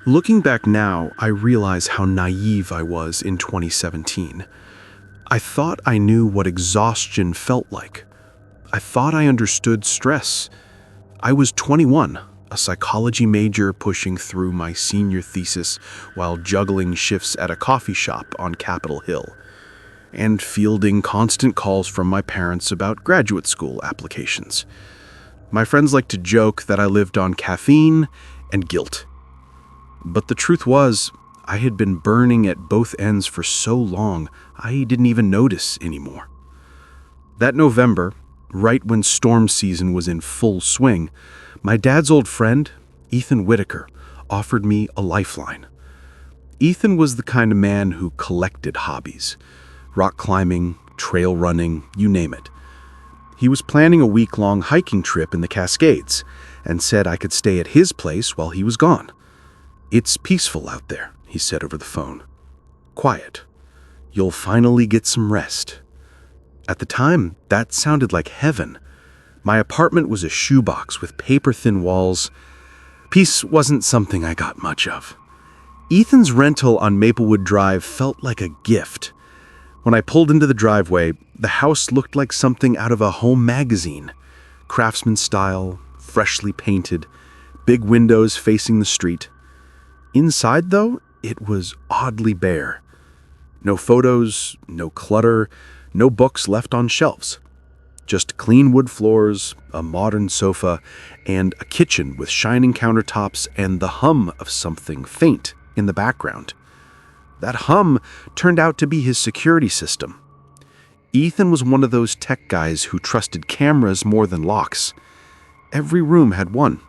Looking back now, I realize how naive I was in 2017. I thought I knew what exhaustion felt like. I thought I understood stress. I was 21, a psychology major pushing through my senior thesis while juggling shifts at a coffee shop on Capitol Hill, and fielding constant calls from my parents about graduate school applications. My friends like to joke that I lived on caffeine and guilt. But the truth was, I had been burning at both ends for so long, I didn't even notice anymore. That November, right when storm season was in full swing, my dad's old friend, Ethan Whitaker, offered me a lifeline. Ethan was the kind of man who collected hobbies: rock climbing, trail running, you name it. He was planning a week-long hiking trip in the Cascades and said I could stay at his place while he was gone. "It's peaceful out there," he said over the phone. "Quiet. You'll finally get some rest." At the time, that sounded like heaven. My apartment was a shoebox with paper-thin walls. Peace wasn't something I got much of. Ethan's rental on Maplewood Drive felt like a gift. When I pulled into the driveway, the house looked like something out of a home magazine. Craftsman style, freshly painted, big windows facing the street. Inside, though, it was oddly bare. No photos, no clutter, no books left on shelves. Just clean wood floors, a modern sofa, and a kitchen with shining countertops and the hum of something faint in the background. That hum turned out to be his security system. Ethan was one of those tech guys who trusted cameras more than locks. Every room had one.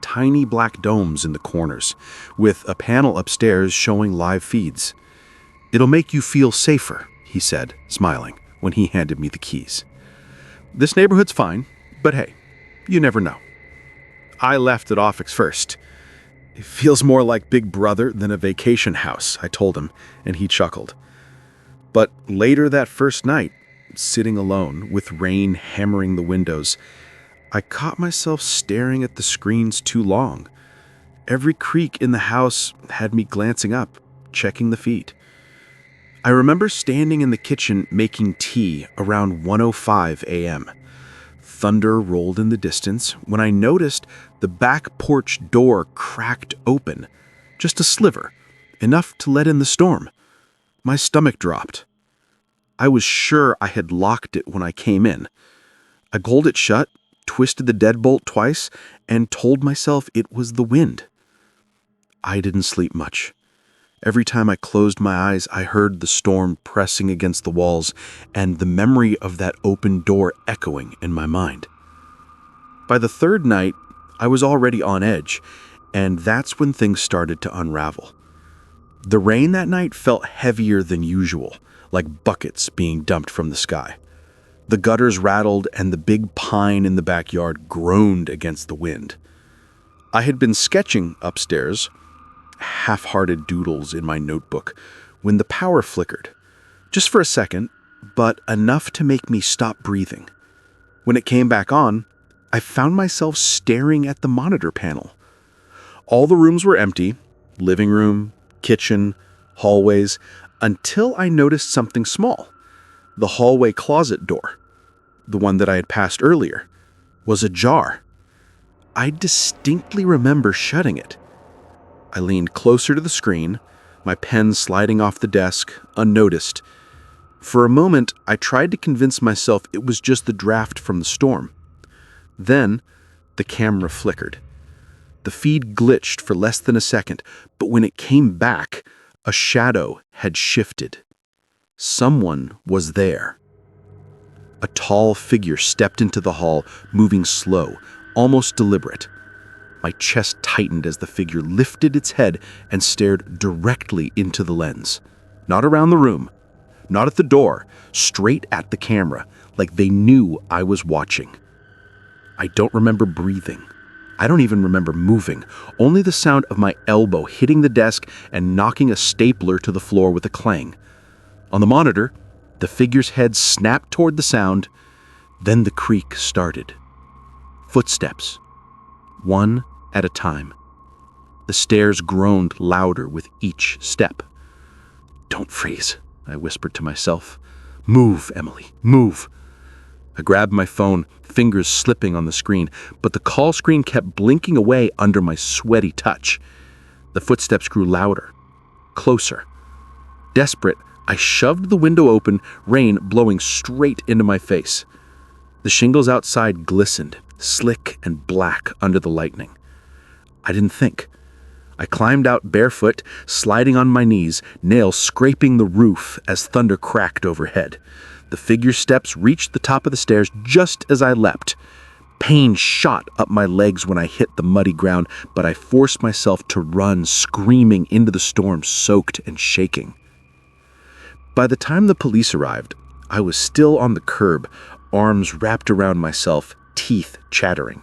Tiny black domes in the corners, with a panel upstairs showing live feeds. "It'll make you feel safer," he said, smiling, when he handed me the keys. "This neighborhood's fine, but hey, you never know." I laughed at Offix first. "It feels more like Big Brother than a vacation house," I told him, and he chuckled. But later that first night, sitting alone, with rain hammering the windows, I caught myself staring at the screens too long. Every creak in the house had me glancing up, checking the feed. I remember standing in the kitchen making tea around 1:05 a.m. Thunder rolled in the distance when I noticed the back porch door cracked open, just a sliver, enough to let in the storm. My stomach dropped. I was sure I had locked it when I came in. I pulled it shut, twisted the deadbolt twice, and told myself it was the wind. I didn't sleep much. Every time I closed my eyes, I heard the storm pressing against the walls and the memory of that open door echoing in my mind. By the third night, I was already on edge, and that's when things started to unravel. The rain that night felt heavier than usual, like buckets being dumped from the sky. The gutters rattled and the big pine in the backyard groaned against the wind. I had been sketching upstairs, half-hearted doodles in my notebook, when the power flickered. Just for a second, but enough to make me stop breathing. When it came back on, I found myself staring at the monitor panel. All the rooms were empty, living room, kitchen, hallways, until I noticed something small. The hallway closet door, the one that I had passed earlier, was ajar. I distinctly remember shutting it. I leaned closer to the screen, my pen sliding off the desk, unnoticed. For a moment, I tried to convince myself it was just the draft from the storm. Then, the camera flickered. The feed glitched for less than a second, but when it came back, a shadow had shifted. Someone was there. A tall figure stepped into the hall, moving slow, almost deliberate. My chest tightened as the figure lifted its head and stared directly into the lens. Not around the room, not at the door, straight at the camera, like they knew I was watching. I don't remember breathing. I don't even remember moving, only the sound of my elbow hitting the desk and knocking a stapler to the floor with a clang. On the monitor, the figure's head snapped toward the sound, then the creak started. Footsteps, one at a time. The stairs groaned louder with each step. "Don't freeze," I whispered to myself. "Move, Emily, move." I grabbed my phone, fingers slipping on the screen, but the call screen kept blinking away under my sweaty touch. The footsteps grew louder, closer. Desperate, I shoved the window open, rain blowing straight into my face. The shingles outside glistened, slick and black under the lightning. I didn't think. I climbed out barefoot, sliding on my knees, nails scraping the roof as thunder cracked overhead. The figure steps reached the top of the stairs just as I leapt. Pain shot up my legs when I hit the muddy ground, but I forced myself to run, screaming into the storm, soaked and shaking. By the time the police arrived, I was still on the curb, arms wrapped around myself, teeth chattering.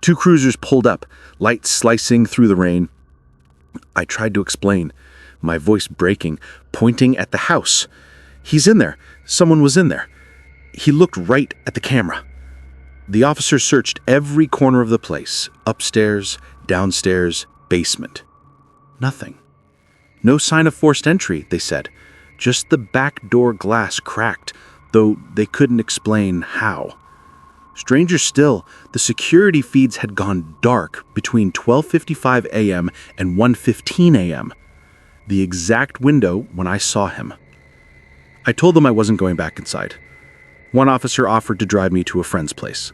2 cruisers pulled up, lights slicing through the rain. I tried to explain, my voice breaking, pointing at the house. "He's in there. Someone was in there." He looked right at the camera. The officer searched every corner of the place, upstairs, downstairs, basement. Nothing. No sign of forced entry, they said. Just the back door glass cracked, though they couldn't explain how. Stranger still, the security feeds had gone dark between 12:55 a.m. and 1:15 a.m., the exact window when I saw him. I told them I wasn't going back inside. One officer offered to drive me to a friend's place.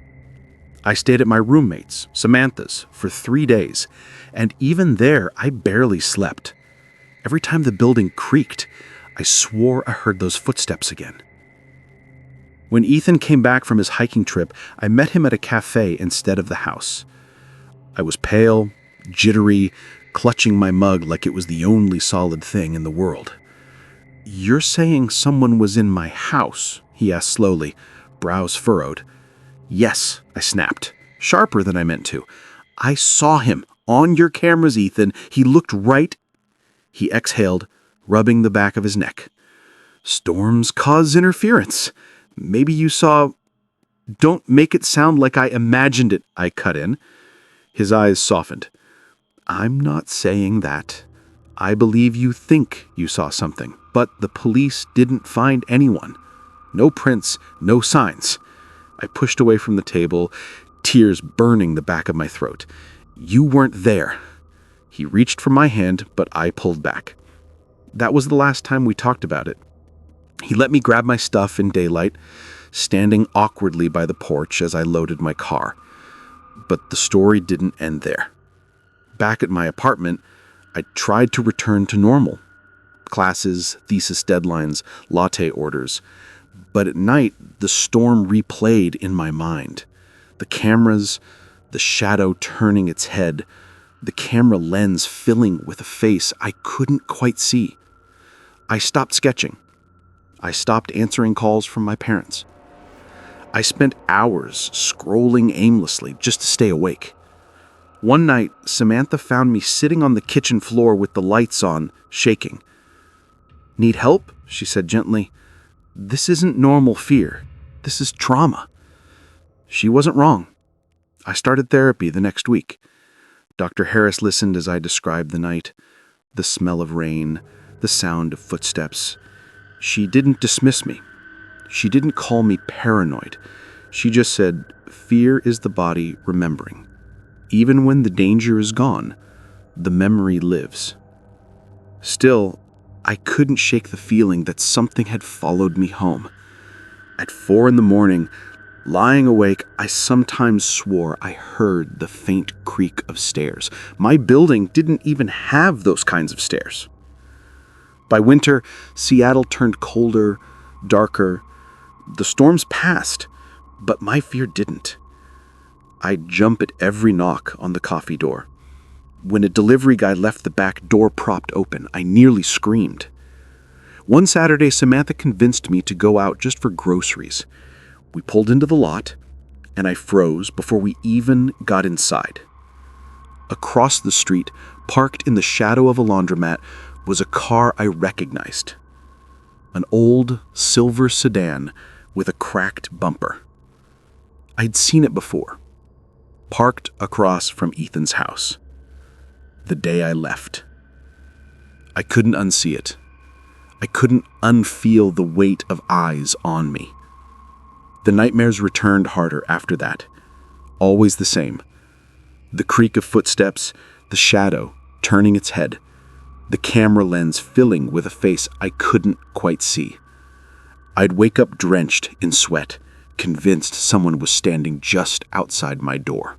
I stayed at my roommate's, Samantha's, for 3 days, and even there I barely slept. Every time the building creaked, I swore I heard those footsteps again. When Ethan came back from his hiking trip, I met him at a cafe instead of the house. I was pale, jittery, clutching my mug like it was the only solid thing in the world. "You're saying someone was in my house?" he asked slowly, brows furrowed. "Yes," I snapped, sharper than I meant to. "I saw him on your cameras, Ethan. He looked right—" He exhaled, rubbing the back of his neck. "Storms cause interference. Maybe you saw—" "Don't make it sound like I imagined it," I cut in. His eyes softened. "I'm not saying that. I believe you think you saw something, but the police didn't find anyone. No prints, no signs." I pushed away from the table, tears burning the back of my throat. "You weren't there." He reached for my hand, but I pulled back. That was the last time we talked about it. He let me grab my stuff in daylight, standing awkwardly by the porch as I loaded my car. But the story didn't end there. Back at my apartment, I tried to return to normal. Classes, thesis deadlines, latte orders. But at night, the storm replayed in my mind. The cameras, the shadow turning its head, the camera lens filling with a face I couldn't quite see. I stopped sketching. I stopped answering calls from my parents. I spent hours scrolling aimlessly just to stay awake. One night, Samantha found me sitting on the kitchen floor with the lights on, shaking. "Need help?" she said gently. "This isn't normal fear. This is trauma." She wasn't wrong. I started therapy the next week. Dr. Harris listened as I described the night, the smell of rain, the sound of footsteps. She didn't dismiss me. She didn't call me paranoid. She just said, "Fear is the body remembering. Even when the danger is gone, the memory lives." Still, I couldn't shake the feeling that something had followed me home. At 4 a.m, lying awake, I sometimes swore I heard the faint creak of stairs. My building didn't even have those kinds of stairs. By winter, Seattle turned colder, darker. The storms passed, but my fear didn't. I'd jump at every knock on the coffee door. When a delivery guy left the back door propped open, I nearly screamed. One Saturday, Samantha convinced me to go out just for groceries. We pulled into the lot, and I froze before we even got inside. Across the street, parked in the shadow of a laundromat, was a car I recognized. An old silver sedan with a cracked bumper. I'd seen it before, parked across from Ethan's house. The day I left. I couldn't unsee it. I couldn't unfeel the weight of eyes on me. The nightmares returned harder after that. Always the same. The creak of footsteps, the shadow turning its head, the camera lens filling with a face I couldn't quite see. I'd wake up drenched in sweat, convinced someone was standing just outside my door.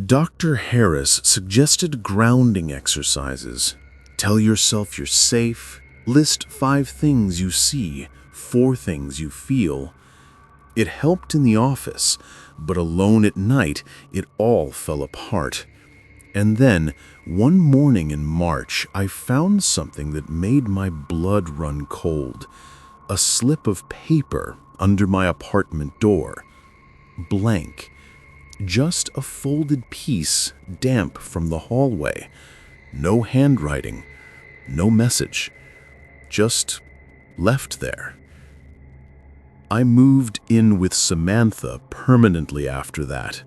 Dr. Harris suggested grounding exercises. Tell yourself you're safe. List 5 things you see, 4 things you feel. It helped in the office, but alone at night, it all fell apart. And then, one morning in March, I found something that made my blood run cold. A slip of paper under my apartment door. Blank. Just a folded piece, damp from the hallway. No handwriting, no message. Just left there. I moved in with Samantha permanently after that.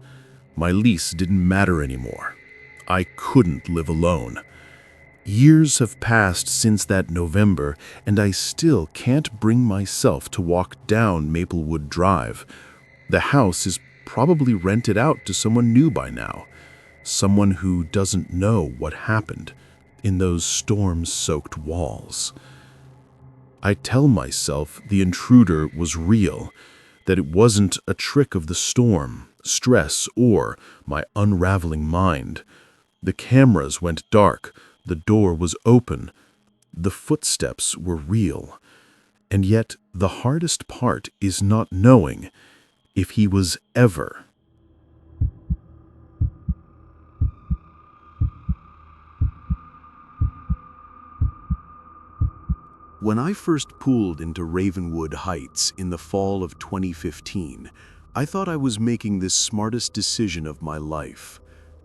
My lease didn't matter anymore. I couldn't live alone. Years have passed since that November, and I still can't bring myself to walk down Maplewood Drive. The house is probably rented out to someone new by now, someone who doesn't know what happened in those storm-soaked walls. I tell myself the intruder was real, that it wasn't a trick of the storm, stress, or my unraveling mind. The cameras went dark, the door was open, the footsteps were real. And yet the hardest part is not knowing if he was ever. When I first pulled into Ravenwood Heights in the fall of 2015, I thought I was making the smartest decision of my life.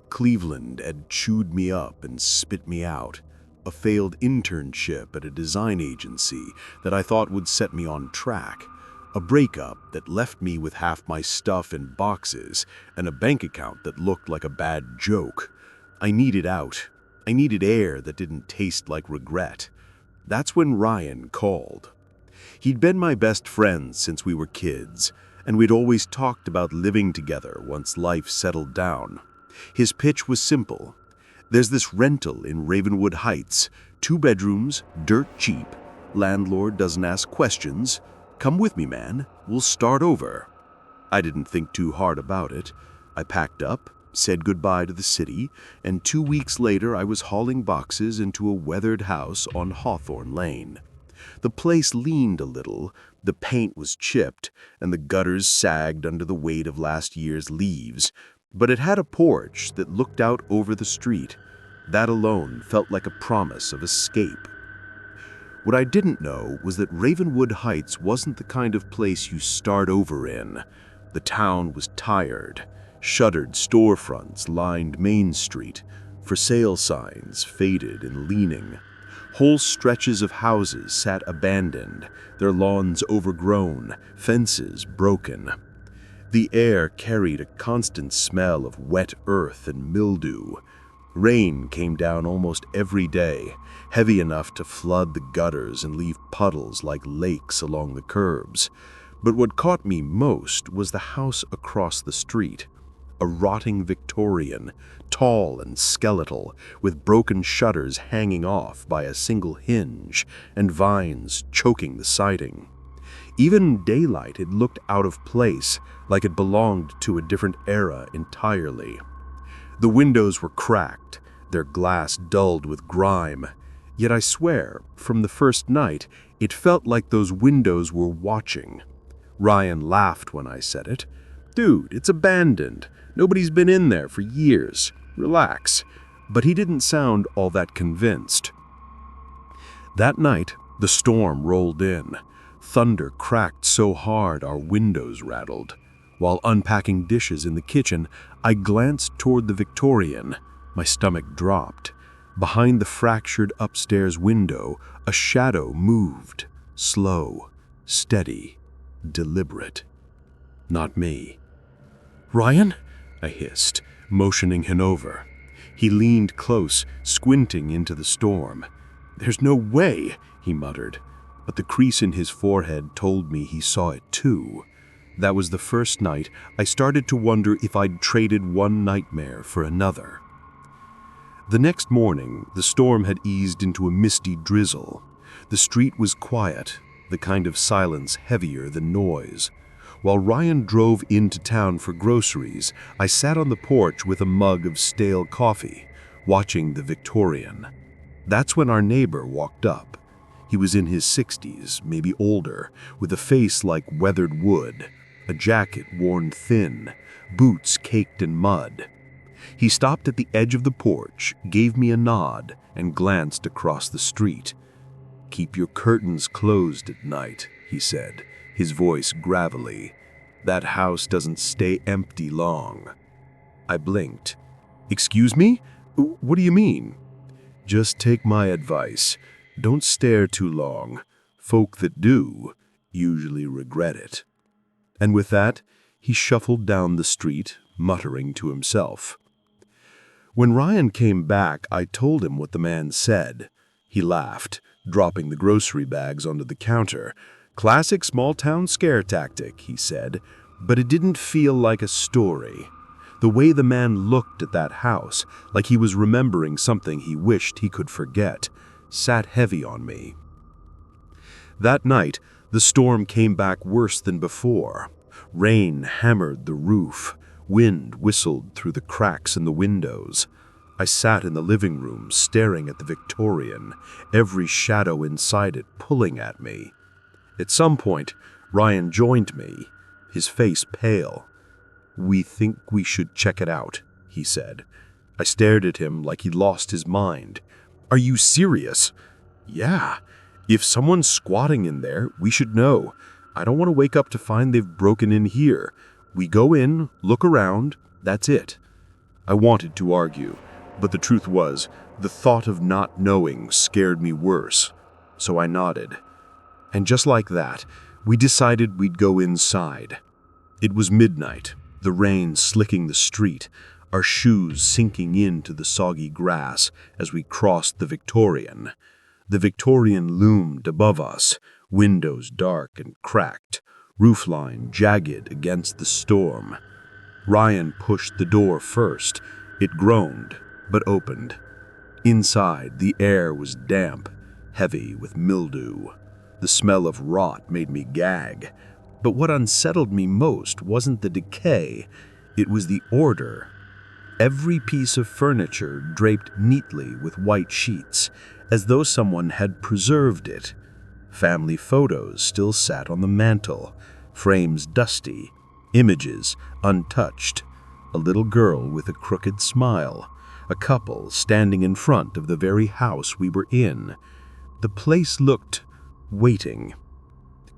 Cleveland had chewed me up and spit me out. A failed internship at a design agency that I thought would set me on track. A breakup that left me with half my stuff in boxes and a bank account that looked like a bad joke. I needed out. I needed air that didn't taste like regret. That's when Ryan called. He'd been my best friend since we were kids, and we'd always talked about living together once life settled down. His pitch was simple. There's this rental in Ravenwood Heights, 2 bedrooms, dirt cheap. Landlord doesn't ask questions. Come with me, man. We'll start over. I didn't think too hard about it. I packed up, said goodbye to the city, and 2 weeks later I was hauling boxes into a weathered house on Hawthorne Lane. The place leaned a little, the paint was chipped, and the gutters sagged under the weight of last year's leaves, but it had a porch that looked out over the street. That alone felt like a promise of escape. What I didn't know was that Ravenwood Heights wasn't the kind of place you start over in. The town was tired. Shuttered storefronts lined Main Street. For sale signs faded and leaning. Whole stretches of houses sat abandoned, their lawns overgrown, fences broken. The air carried a constant smell of wet earth and mildew. Rain came down almost every day, heavy enough to flood the gutters and leave puddles like lakes along the curbs. But what caught me most was the house across the street. A rotting Victorian, tall and skeletal, with broken shutters hanging off by a single hinge and vines choking the siding. Even in daylight, it looked out of place, like it belonged to a different era entirely. The windows were cracked, their glass dulled with grime. Yet I swear, from the first night, it felt like those windows were watching. Ryan laughed when I said it. "Dude, it's abandoned. Nobody's been in there for years. Relax." But he didn't sound all that convinced. That night, the storm rolled in. Thunder cracked so hard our windows rattled. While unpacking dishes in the kitchen, I glanced toward the Victorian. My stomach dropped. Behind the fractured upstairs window, a shadow moved. Slow, steady, deliberate. Not me. "Ryan?" I hissed, motioning him over. He leaned close, squinting into the storm. "There's no way," he muttered, but the crease in his forehead told me he saw it too. That was the first night I started to wonder if I'd traded one nightmare for another. The next morning, the storm had eased into a misty drizzle. The street was quiet, the kind of silence heavier than noise. While Ryan drove into town for groceries, I sat on the porch with a mug of stale coffee, watching the Victorian. That's when our neighbor walked up. He was in his 60s, maybe older, with a face like weathered wood, a jacket worn thin, boots caked in mud. He stopped at the edge of the porch, gave me a nod, and glanced across the street. "Keep your curtains closed at night," he said, his voice gravelly. "That house doesn't stay empty long." I blinked. "Excuse me? What do you mean?" "Just take my advice. Don't stare too long. Folk that do usually regret it." And with that, he shuffled down the street, muttering to himself. When Ryan came back, I told him what the man said. He laughed, dropping the grocery bags onto the counter. "Classic small-town scare tactic," he said, but it didn't feel like a story. The way the man looked at that house, like he was remembering something he wished he could forget, sat heavy on me. That night, the storm came back worse than before. Rain hammered the roof. Wind whistled through the cracks in the windows. I sat in the living room, staring at the Victorian, every shadow inside it pulling at me. At some point, Ryan joined me, his face pale. "We think we should check it out," he said. I stared at him like he'd lost his mind. "Are you serious?" "Yeah. If someone's squatting in there, we should know. I don't want to wake up to find they've broken in here. We go in, look around, that's it." I wanted to argue, but the truth was, the thought of not knowing scared me worse. So I nodded. And just like that, we decided we'd go inside. It was midnight, the rain slicking the street, our shoes sinking into the soggy grass as we crossed the Victorian. The Victorian loomed above us, windows dark and cracked, roofline jagged against the storm. Ryan pushed the door first. It groaned, but opened. Inside, the air was damp, heavy with mildew. The smell of rot made me gag. But what unsettled me most wasn't the decay, it was the order. Every piece of furniture draped neatly with white sheets, as though someone had preserved it. Family photos still sat on the mantel, frames dusty, images untouched, a little girl with a crooked smile, a couple standing in front of the very house we were in. The place looked waiting.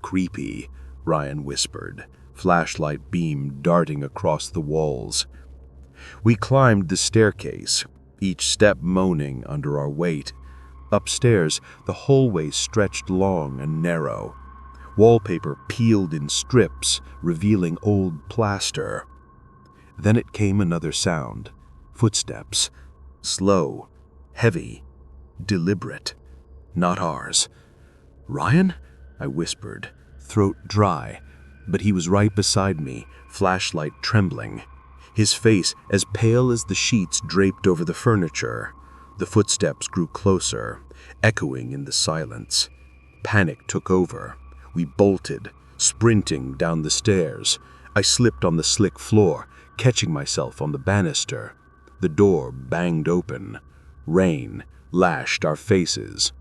"Creepy," Ryan whispered, flashlight beam darting across the walls. We climbed the staircase, each step moaning under our weight. Upstairs, the hallway stretched long and narrow. Wallpaper peeled in strips, revealing old plaster. Then it came another sound. Footsteps. Slow, heavy, deliberate. Not ours. "Ryan?" I whispered, throat dry, but he was right beside me, flashlight trembling. His face as pale as the sheets draped over the furniture. The footsteps grew closer, echoing in the silence. Panic took over. We bolted, sprinting down the stairs. I slipped on the slick floor, catching myself on the banister. The door banged open. Rain lashed our faces.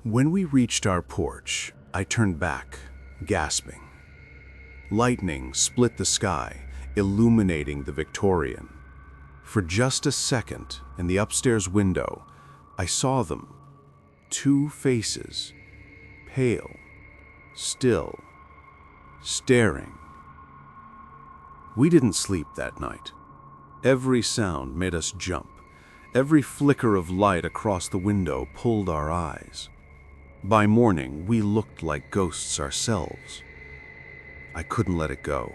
When we reached our porch, I turned back, gasping. Lightning split the sky, illuminating the Victorian. For just a second, in the upstairs window, I saw them. Two faces, pale, still, staring. We didn't sleep that night. Every sound made us jump. Every flicker of light across the window pulled our eyes. By morning, we looked like ghosts ourselves. I couldn't let it go.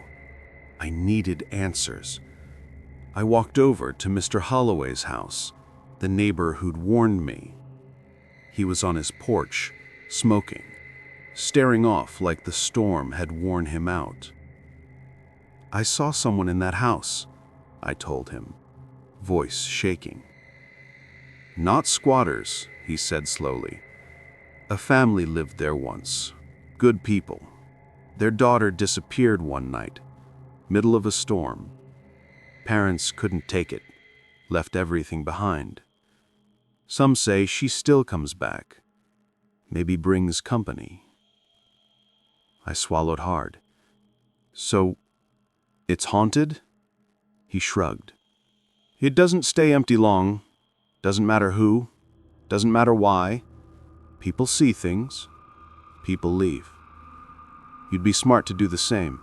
I needed answers. I walked over to Mr. Holloway's house, the neighbor who'd warned me. He was on his porch, smoking, staring off like the storm had worn him out. "I saw someone in that house," I told him, voice shaking. "Not squatters," he said slowly. "A family lived there once. Good people. Their daughter disappeared one night, middle of a storm. Parents couldn't take it, left everything behind. Some say she still comes back, maybe brings company." I swallowed hard. "So, it's haunted?" He shrugged. "It doesn't stay empty long. Doesn't matter who, doesn't matter why. People see things, people leave. You'd be smart to do the same."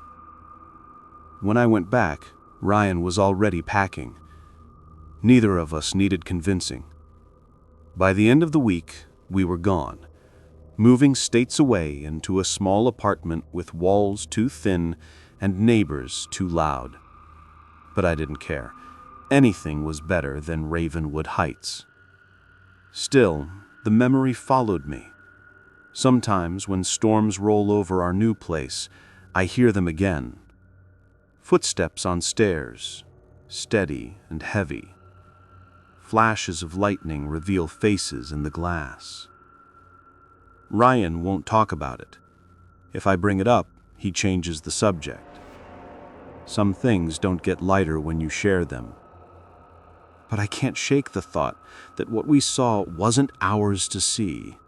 When I went back, Ryan was already packing. Neither of us needed convincing. By the end of the week, we were gone, moving states away into a small apartment with walls too thin and neighbors too loud. But I didn't care. Anything was better than Ravenwood Heights. Still, the memory followed me. Sometimes when storms roll over our new place, I hear them again. Footsteps on stairs, steady and heavy. Flashes of lightning reveal faces in the glass. Ryan won't talk about it. If I bring it up, he changes the subject. Some things don't get lighter when you share them. But I can't shake the thought that what we saw wasn't ours to see.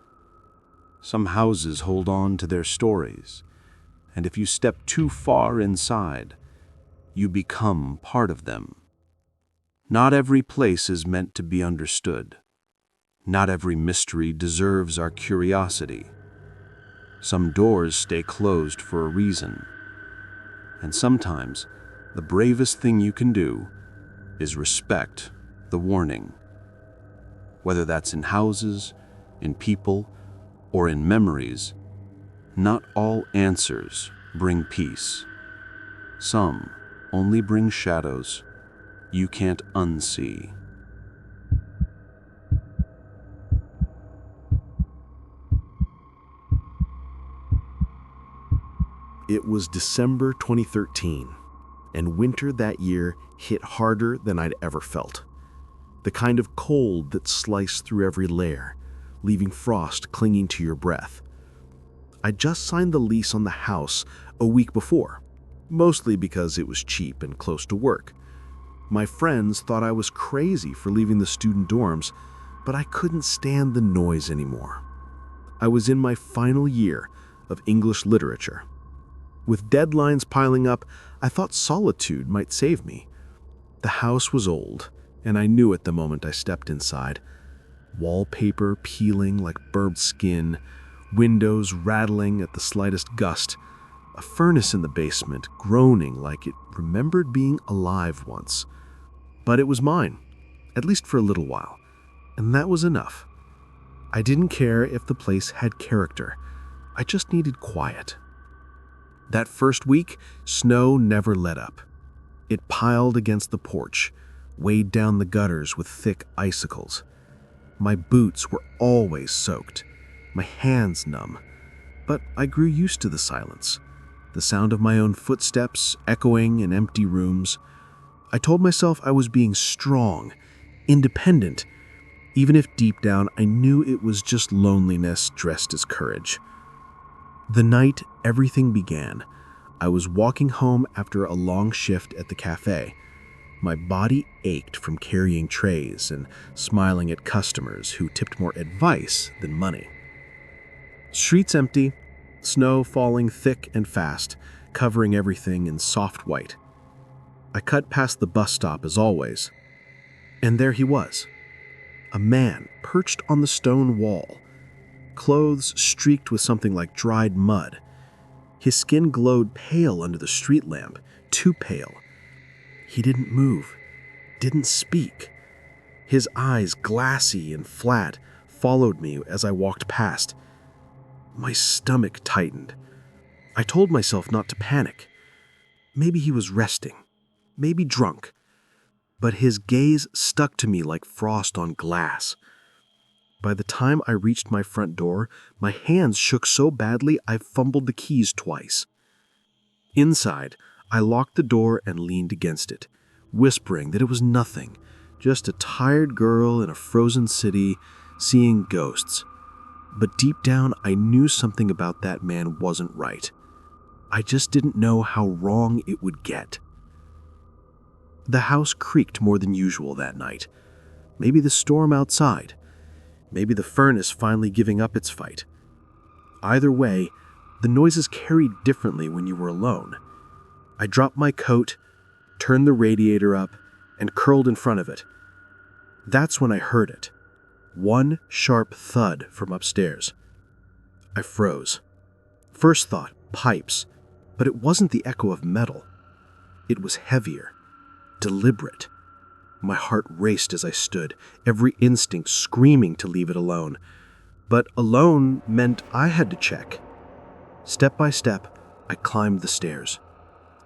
Some houses hold on to their stories, and if you step too far inside, you become part of them. Not every place is meant to be understood. Not every mystery deserves our curiosity. Some doors stay closed for a reason. And sometimes, the bravest thing you can do is respect the warning. Whether that's in houses, in people, or in memories, not all answers bring peace. Some only bring shadows you can't unsee. It was December 2013, and winter that year hit harder than I'd ever felt. The kind of cold that sliced through every layer, leaving frost clinging to your breath. I just signed the lease on the house a week before, mostly because it was cheap and close to work. My friends thought I was crazy for leaving the student dorms, but I couldn't stand the noise anymore. I was in my final year of English literature. With deadlines piling up, I thought solitude might save me. The house was old, and I knew it the moment I stepped inside. Wallpaper peeling like burnt skin, windows rattling at the slightest gust, a furnace in the basement groaning like it remembered being alive once. But it was mine, at least for a little while, and that was enough. I didn't care if the place had character. I just needed quiet. That first week, snow never let up. It piled against the porch, weighed down the gutters with thick icicles. My boots were always soaked, my hands numb, but I grew used to the silence, the sound of my own footsteps echoing in empty rooms. I told myself I was being strong, independent, even if deep down I knew it was just loneliness dressed as courage. The night everything began, I was walking home after a long shift at the cafe. My body ached from carrying trays and smiling at customers who tipped more advice than money. Streets empty, snow falling thick and fast, covering everything in soft white. I cut past the bus stop as always, and there he was. A man perched on the stone wall, clothes streaked with something like dried mud. His skin glowed pale under the street lamp, too pale. He didn't move, didn't speak. His eyes, glassy and flat, followed me as I walked past. My stomach tightened. I told myself not to panic. Maybe he was resting, maybe drunk. but his gaze stuck to me like frost on glass. By the time I reached my front door, my hands shook so badly I fumbled the keys twice. Inside, I locked the door and leaned against it, whispering that it was nothing, just a tired girl in a frozen city seeing ghosts. But deep down, I knew something about that man wasn't right. I just didn't know how wrong it would get. The house creaked more than usual that night. Maybe the storm outside. Maybe the furnace finally giving up its fight. Either way, the noises carried differently when you were alone. I dropped my coat, turned the radiator up, and curled in front of it. That's when I heard it. One sharp thud from upstairs. I froze. First thought, pipes, but it wasn't the echo of metal. It was heavier, deliberate. My heart raced as I stood, every instinct screaming to leave it alone. But alone meant I had to check. Step by step, I climbed the stairs.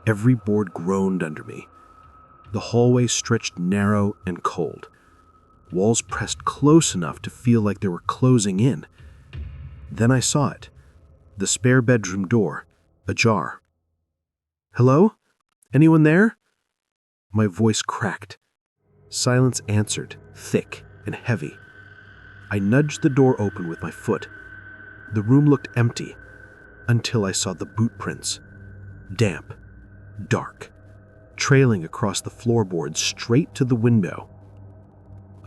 Every board groaned under me. The hallway stretched narrow and cold. Walls pressed close enough to feel like they were closing in. Then I saw it. The spare bedroom door, ajar. "Hello? Anyone there?" My voice cracked. Silence answered, thick and heavy. I nudged the door open with my foot. The room looked empty, until I saw the boot prints. Damp, dark, trailing across the floorboards straight to the window.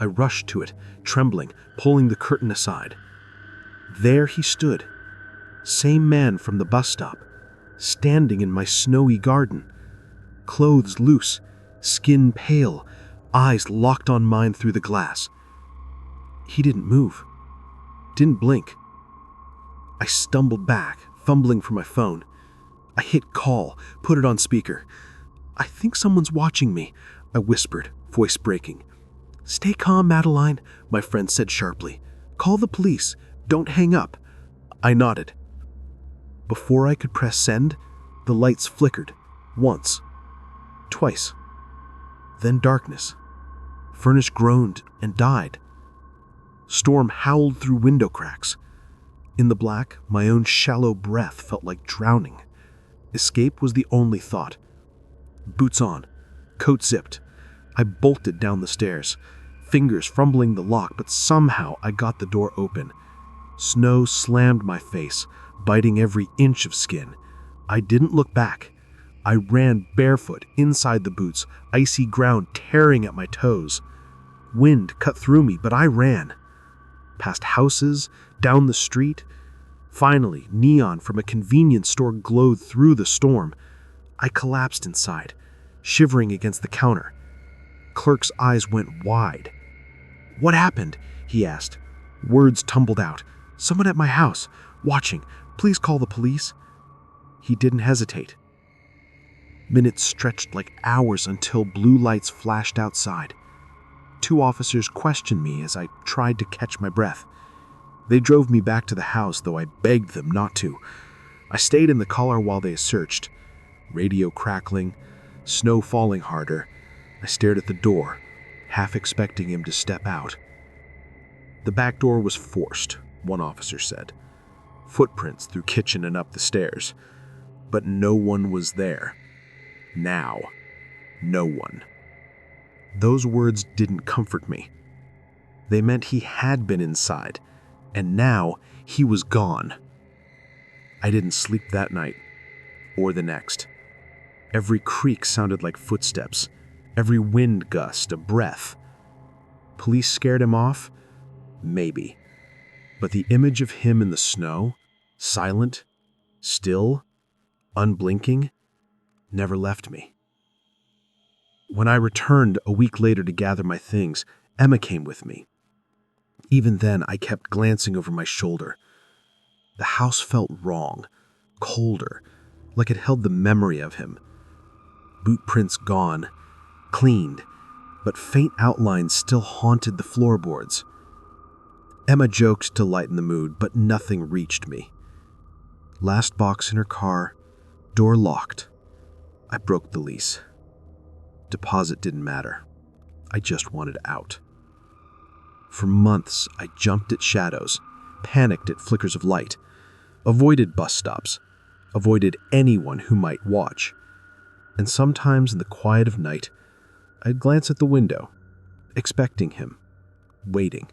I rushed to it, trembling, pulling the curtain aside. There he stood, same man from the bus stop, standing in my snowy garden. Clothes loose, skin pale, eyes locked on mine through the glass. He didn't move, didn't blink. I stumbled back, fumbling for my phone. I hit call, put it on speaker. "I think someone's watching me," I whispered, voice breaking. "Stay calm, Madeline," my friend said sharply. "Call the police. Don't hang up." I nodded. Before I could press send, the lights flickered. Once. Twice. Then darkness. Furnace groaned and died. Storm howled through window cracks. In the black, my own shallow breath felt like drowning. Escape was the only thought. Boots on, coat zipped. I bolted down the stairs, fingers fumbling the lock, but somehow I got the door open. Snow slammed my face, biting every inch of skin. I didn't look back. I ran barefoot inside the boots, icy ground tearing at my toes. Wind cut through me, but I ran. Past houses, down the street. Finally, neon from a convenience store glowed through the storm. I collapsed inside, shivering against the counter. Clerk's eyes went wide. "What happened?" he asked. Words tumbled out. "Someone at my house, watching. Please call the police." He didn't hesitate. Minutes stretched like hours until blue lights flashed outside. 2 officers questioned me as I tried to catch my breath. They drove me back to the house, though I begged them not to. I stayed in the car while they searched. Radio crackling, snow falling harder. I stared at the door, half expecting him to step out. The back door was forced, one officer said. Footprints through kitchen and up the stairs. But no one was there. Now, no one. Those words didn't comfort me. They meant he had been inside, and now he was gone. I didn't sleep that night, or the next. Every creak sounded like footsteps, every wind gust a breath. Police scared him off? Maybe. But the image of him in the snow, silent, still, unblinking, never left me. When I returned a week later to gather my things, Emma came with me. Even then, I kept glancing over my shoulder. The house felt wrong, colder, like it held the memory of him. Boot prints gone, cleaned, but faint outlines still haunted the floorboards. Emma joked to lighten the mood, but nothing reached me. Last box in her car, door locked. I broke the lease. Deposit didn't matter. I just wanted out. For months, I jumped at shadows, panicked at flickers of light, avoided bus stops, avoided anyone who might watch. And sometimes in the quiet of night, I'd glance at the window, expecting him, waiting.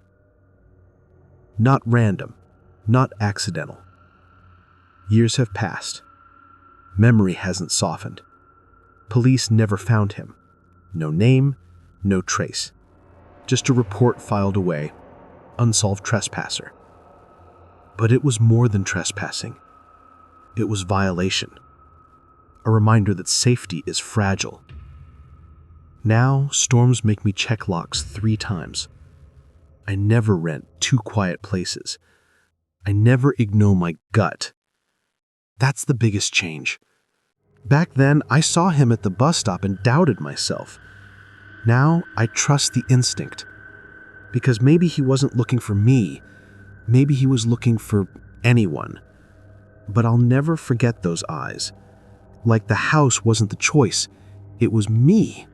Not random, not accidental. Years have passed. Memory hasn't softened. Police never found him. No name, no trace. Just a report filed away, unsolved trespasser. But it was more than trespassing. It was violation. A reminder that safety is fragile. Now, storms make me check locks 3 times. I never rent 2 quiet places. I never ignore my gut. That's the biggest change. Back then, I saw him at the bus stop and doubted myself. Now, I trust the instinct. Because maybe he wasn't looking for me. Maybe he was looking for anyone. But I'll never forget those eyes. Like the house wasn't the choice. It was me.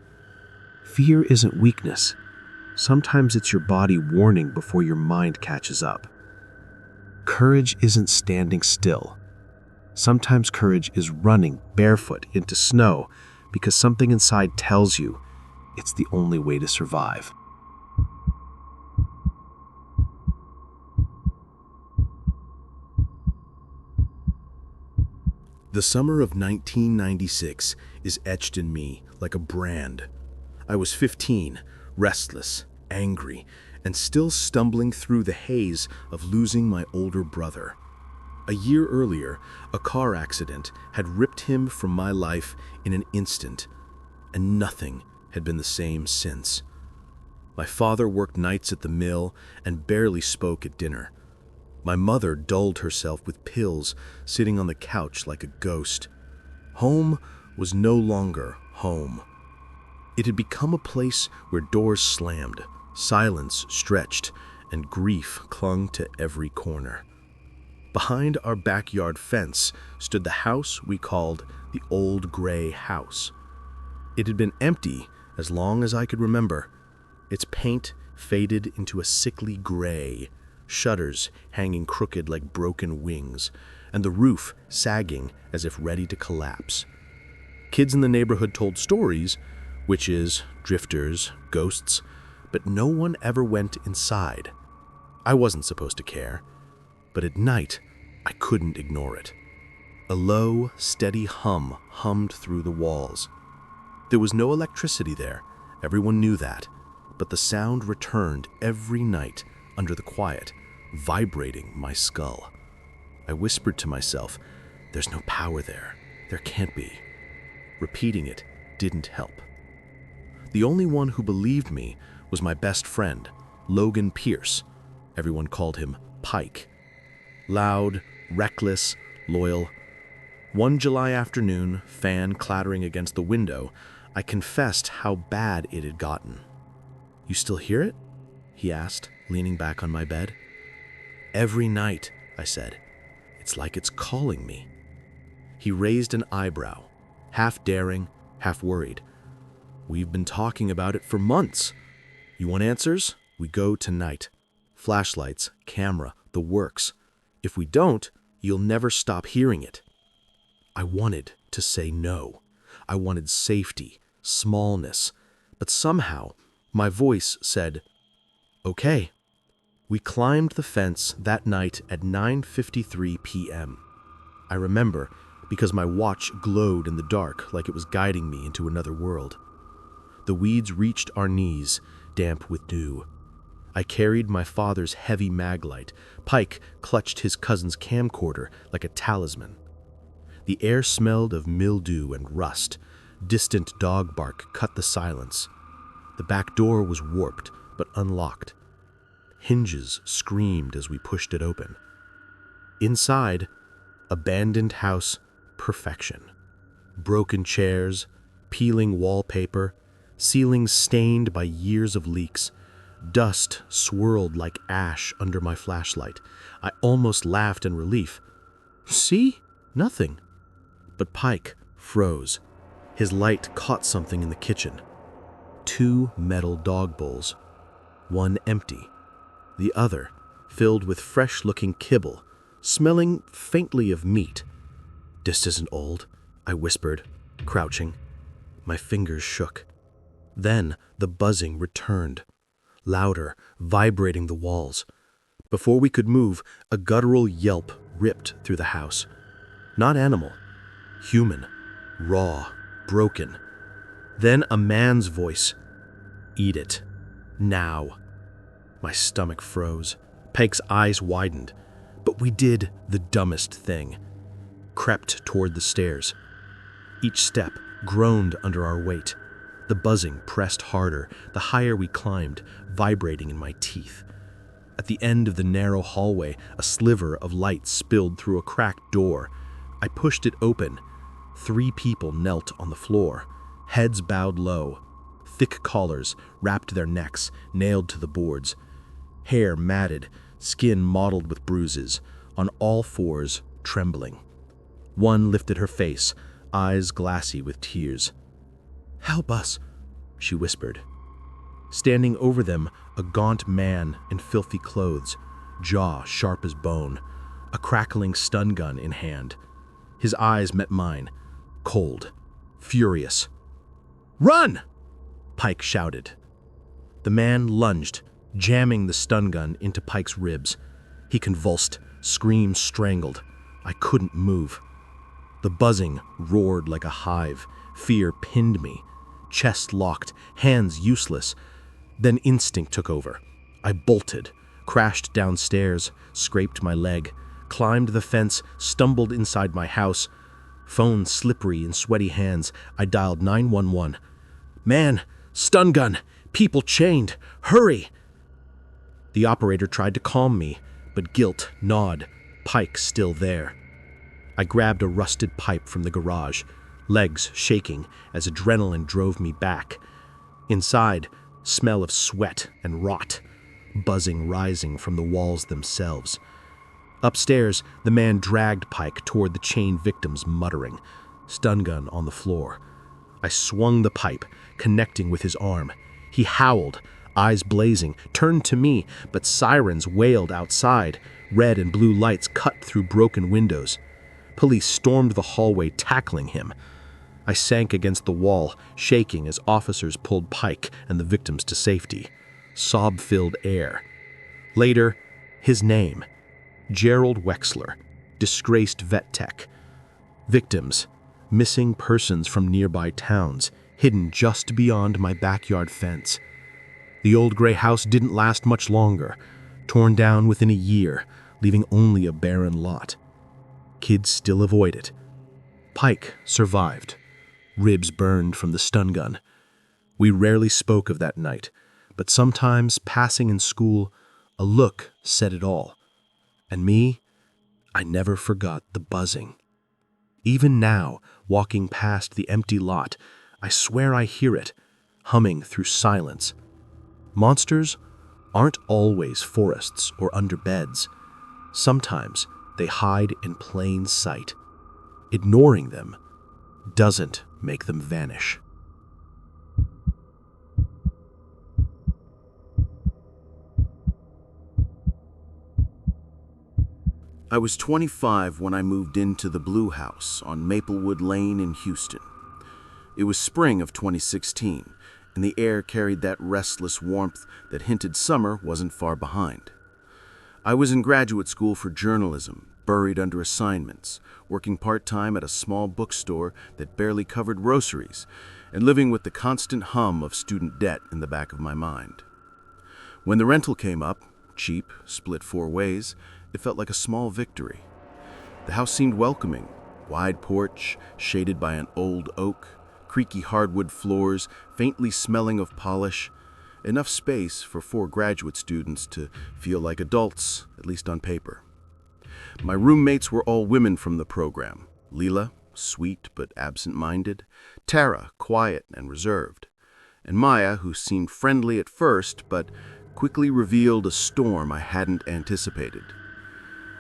Fear isn't weakness. Sometimes it's your body warning before your mind catches up. Courage isn't standing still. Sometimes courage is running barefoot into snow because something inside tells you it's the only way to survive. The summer of 1996 is etched in me like a brand. I was 15, restless, angry, and still stumbling through the haze of losing my older brother. A year earlier, a car accident had ripped him from my life in an instant, and nothing had been the same since. My father worked nights at the mill and barely spoke at dinner. My mother dulled herself with pills, sitting on the couch like a ghost. Home was no longer home. It had become a place where doors slammed, silence stretched, and grief clung to every corner. Behind our backyard fence stood the house we called the Old Gray House. It had been empty as long as I could remember. Its paint faded into a sickly gray, shutters hanging crooked like broken wings, and the roof sagging as if ready to collapse. Kids in the neighborhood told stories, witches, drifters, ghosts, but no one ever went inside. I wasn't supposed to care, but at night, I couldn't ignore it. A low, steady hum hummed through the walls. There was no electricity there, everyone knew that, but the sound returned every night under the quiet, vibrating my skull. I whispered to myself, "There's no power there. There can't be." Repeating it didn't help. The only one who believed me was my best friend, Logan Pierce. Everyone called him Pike. Loud, reckless, loyal. One July afternoon, fan clattering against the window, I confessed how bad it had gotten. "You still hear it?" he asked, leaning back on my bed. "Every night," I said. "It's like it's calling me." He raised an eyebrow, half daring, half worried. "We've been talking about it for months. You want answers? We go tonight. Flashlights, camera, the works. If we don't, you'll never stop hearing it." I wanted to say no. I wanted safety, smallness, but somehow my voice said, "Okay." We climbed the fence that night at 9:53 p.m. I remember because my watch glowed in the dark like it was guiding me into another world. The weeds reached our knees, damp with dew. I carried my father's heavy maglite. Pike clutched his cousin's camcorder like a talisman. The air smelled of mildew and rust. Distant dog bark cut the silence. The back door was warped but unlocked. Hinges screamed as we pushed it open. Inside, abandoned house perfection. Broken chairs, peeling wallpaper, ceilings stained by years of leaks. Dust swirled like ash under my flashlight. I almost laughed in relief. "See? Nothing." But Pike froze. His light caught something in the kitchen. 2 metal dog bowls, one empty, the other filled with fresh-looking kibble, smelling faintly of meat. "This isn't old," I whispered, crouching. My fingers shook. Then the buzzing returned, louder, vibrating the walls. Before we could move, a guttural yelp ripped through the house. Not animal, human, raw, broken. Then a man's voice. "Eat it. Now." My stomach froze. Peg's eyes widened. But we did the dumbest thing. Crept toward the stairs. Each step groaned under our weight. The buzzing pressed harder, the higher we climbed, vibrating in my teeth. At the end of the narrow hallway, a sliver of light spilled through a cracked door. I pushed it open. 3 people knelt on the floor, heads bowed low. Thick collars wrapped their necks, nailed to the boards. Hair matted, skin mottled with bruises, on all fours, trembling. One lifted her face, eyes glassy with tears. "Help us," she whispered. Standing over them, a gaunt man in filthy clothes, jaw sharp as bone, a crackling stun gun in hand. His eyes met mine, cold, furious. "Run!" Pike shouted. The man lunged, jamming the stun gun into Pike's ribs. He convulsed, screams strangled. I couldn't move. The buzzing roared like a hive. Fear pinned me. Chest locked, hands useless. Then instinct took over. I bolted, crashed downstairs, scraped my leg, climbed the fence, stumbled inside my house. Phone slippery in sweaty hands, I dialed 911. "Man, stun gun, people chained, hurry!" The operator tried to calm me, but guilt gnawed, Pike still there. I grabbed a rusted pipe from the garage, legs shaking as adrenaline drove me back. Inside, smell of sweat and rot, buzzing rising from the walls themselves. Upstairs, the man dragged Pike toward the chained victims, muttering, stun gun on the floor. I swung the pipe, connecting with his arm. He howled, eyes blazing, turned to me, but sirens wailed outside. Red and blue lights cut through broken windows. Police stormed the hallway, tackling him. I sank against the wall, shaking as officers pulled Pike and the victims to safety. Sob-filled air. Later, his name, Gerald Wexler, disgraced vet tech. Victims, missing persons from nearby towns, hidden just beyond my backyard fence. The old gray house didn't last much longer, torn down within a year, leaving only a barren lot. Kids still avoid it. Pike survived. Ribs burned from the stun gun. We rarely spoke of that night, but sometimes, passing in school, a look said it all. And me, I never forgot the buzzing. Even now, walking past the empty lot, I swear I hear it, humming through silence. Monsters aren't always forests or under beds. Sometimes they hide in plain sight. Ignoring them doesn't make them vanish. I was 25 when I moved into the Blue House on Maplewood Lane in Houston. It was spring of 2016, and the air carried that restless warmth that hinted summer wasn't far behind. I was in graduate school for journalism, buried under assignments, working part-time at a small bookstore that barely covered groceries, and living with the constant hum of student debt in the back of my mind. When the rental came up, cheap, split 4 ways, it felt like a small victory. The house seemed welcoming, wide porch, shaded by an old oak, creaky hardwood floors, faintly smelling of polish, enough space for 4 graduate students to feel like adults, at least on paper. My roommates were all women from the program. Leela, sweet but absent-minded, Tara, quiet and reserved, and Maya, who seemed friendly at first but quickly revealed a storm I hadn't anticipated.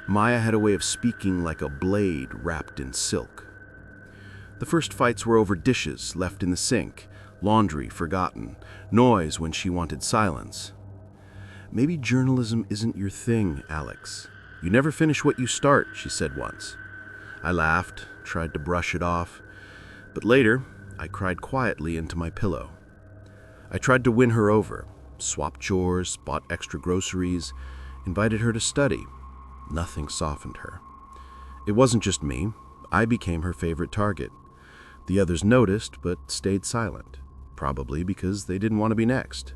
Maya had a way of speaking like a blade wrapped in silk. The first fights were over dishes left in the sink, laundry forgotten, noise when she wanted silence. "Maybe journalism isn't your thing, Alex. You never finish what you start," she said once. I laughed, tried to brush it off, but later I cried quietly into my pillow. I tried to win her over, swapped chores, bought extra groceries, invited her to study. Nothing softened her. It wasn't just me. I became her favorite target. The others noticed, but stayed silent, probably because they didn't want to be next.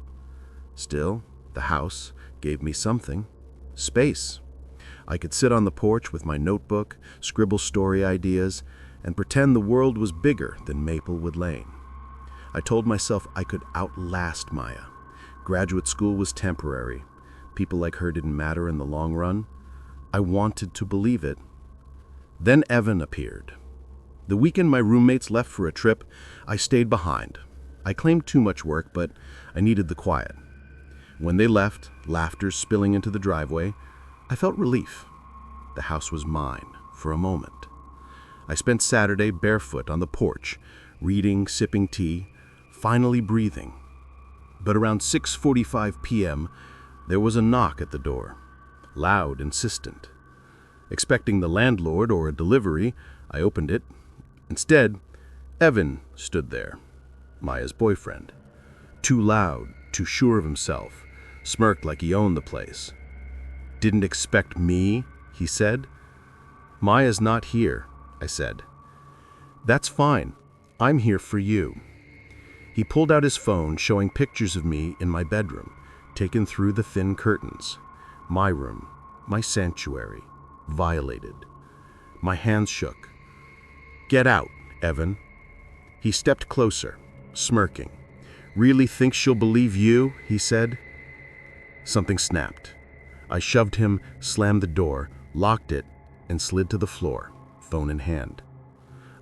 Still, the house gave me something. Space. I could sit on the porch with my notebook, scribble story ideas, and pretend the world was bigger than Maplewood Lane. I told myself I could outlast Maya. Graduate school was temporary. People like her didn't matter in the long run. I wanted to believe it. Then Evan appeared. The weekend my roommates left for a trip, I stayed behind. I claimed too much work, but I needed the quiet. When they left, laughter spilling into the driveway, I felt relief. The house was mine for a moment. I spent Saturday barefoot on the porch, reading, sipping tea, finally breathing. But around 6:45 p.m., there was a knock at the door, loud, insistent. Expecting the landlord or a delivery, I opened it. Instead, Evan stood there, Maya's boyfriend. Too loud, too sure of himself, smirked like he owned the place. "Didn't expect me," he said. "Maya's not here," I said. "That's fine. I'm here for you." He pulled out his phone, showing pictures of me in my bedroom, taken through the thin curtains. My room, my sanctuary, violated. My hands shook. "Get out, Evan." He stepped closer, smirking. "Really think she'll believe you?" he said. Something snapped. I shoved him, slammed the door, locked it, and slid to the floor, phone in hand.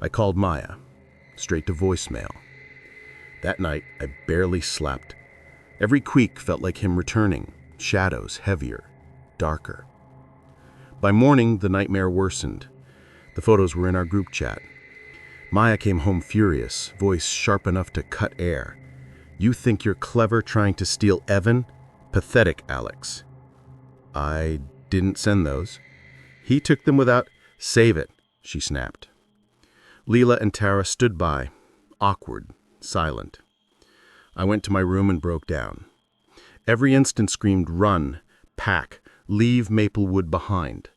I called Maya, straight to voicemail. That night, I barely slept. Every creak felt like him returning, shadows heavier, darker. By morning, the nightmare worsened. The photos were in our group chat. Maya came home furious, voice sharp enough to cut air. "You think you're clever trying to steal Evan? Pathetic, Alex." "I didn't send those." "He took them without—" "Save it," she snapped. Leela and Tara stood by, awkward, silent. I went to my room and broke down. Every instant screamed, "Run, pack, leave Maplewood behind."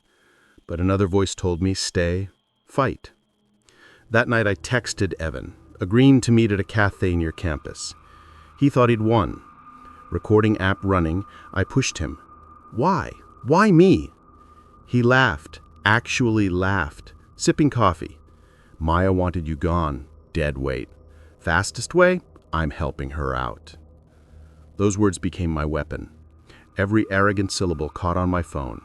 But another voice told me, "Stay, fight." That night I texted Evan, agreeing to meet at a cafe near campus. He thought he'd won. Recording app running, I pushed him. "Why? Why me?" He laughed, actually laughed, sipping coffee. "Maya wanted you gone, dead weight. Fastest way? I'm helping her out." Those words became my weapon. Every arrogant syllable caught on my phone.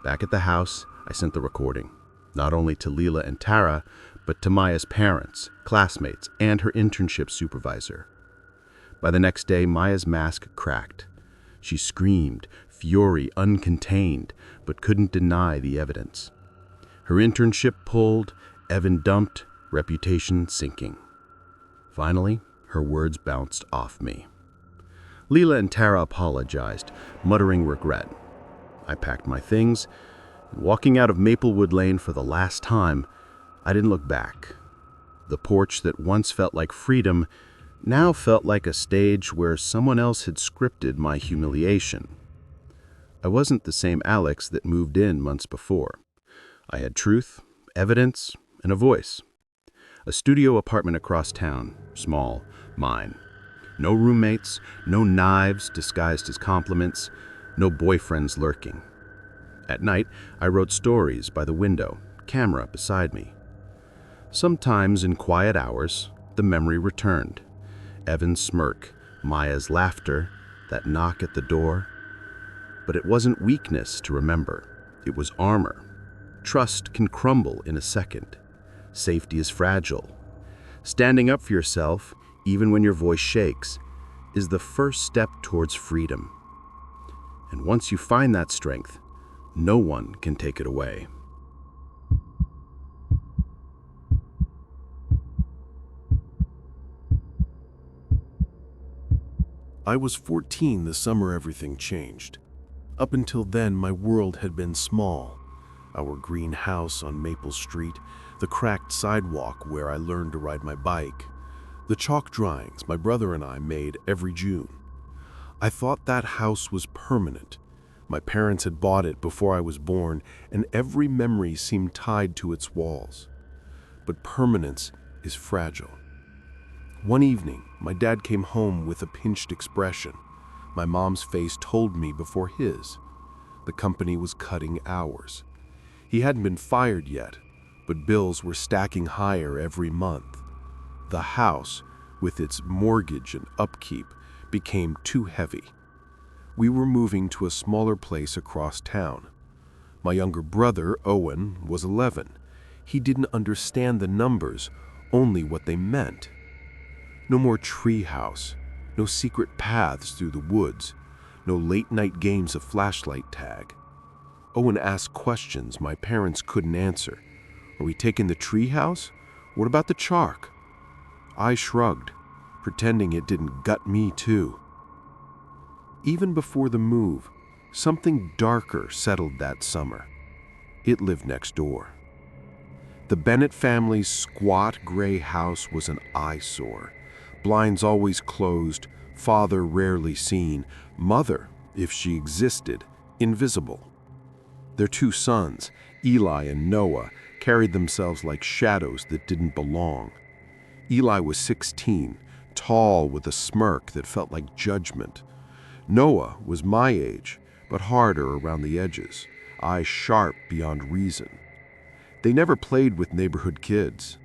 Back at the house, I sent the recording, not only to Leela and Tara, but to Maya's parents, classmates, and her internship supervisor. By the next day, Maya's mask cracked. She screamed, fury uncontained, but couldn't deny the evidence. Her internship pulled, Evan dumped, reputation sinking. Finally, her words bounced off me. Leela and Tara apologized, muttering regret. I packed my things, and walking out of Maplewood Lane for the last time, I didn't look back. The porch that once felt like freedom now felt like a stage where someone else had scripted my humiliation. I wasn't the same Alex that moved in months before. I had truth, evidence, and a voice. A studio apartment across town, small, mine. No roommates, no knives disguised as compliments, no boyfriends lurking. At night, I wrote stories by the window, camera beside me. Sometimes in quiet hours, the memory returned. Evan's smirk, Maya's laughter, that knock at the door. But it wasn't weakness to remember. It was armor. Trust can crumble in a second. Safety is fragile. Standing up for yourself, even when your voice shakes, is the first step towards freedom. And once you find that strength, no one can take it away. I was 14 the summer everything changed. Up until then, my world had been small. Our green house on Maple Street, the cracked sidewalk where I learned to ride my bike, the chalk drawings my brother and I made every June. I thought that house was permanent. My parents had bought it before I was born, and every memory seemed tied to its walls. But permanence is fragile. One evening, my dad came home with a pinched expression. My mom's face told me before his. The company was cutting hours. He hadn't been fired yet, but bills were stacking higher every month. The house, with its mortgage and upkeep, became too heavy. We were moving to a smaller place across town. My younger brother, Owen, was 11. He didn't understand the numbers, only what they meant. No more treehouse, no secret paths through the woods, no late-night games of flashlight tag. Owen asked questions my parents couldn't answer. Are we taking the treehouse? What about the chalk? I shrugged, pretending it didn't gut me too. Even before the move, something darker settled that summer. It lived next door. The Bennett family's squat gray house was an eyesore. Blinds always closed, father rarely seen, mother, if she existed, invisible. Their two sons, Eli and Noah, carried themselves like shadows that didn't belong. Eli was 16, tall with a smirk that felt like judgment. Noah was my age, but harder around the edges, eyes sharp beyond reason. They never played with neighborhood kids.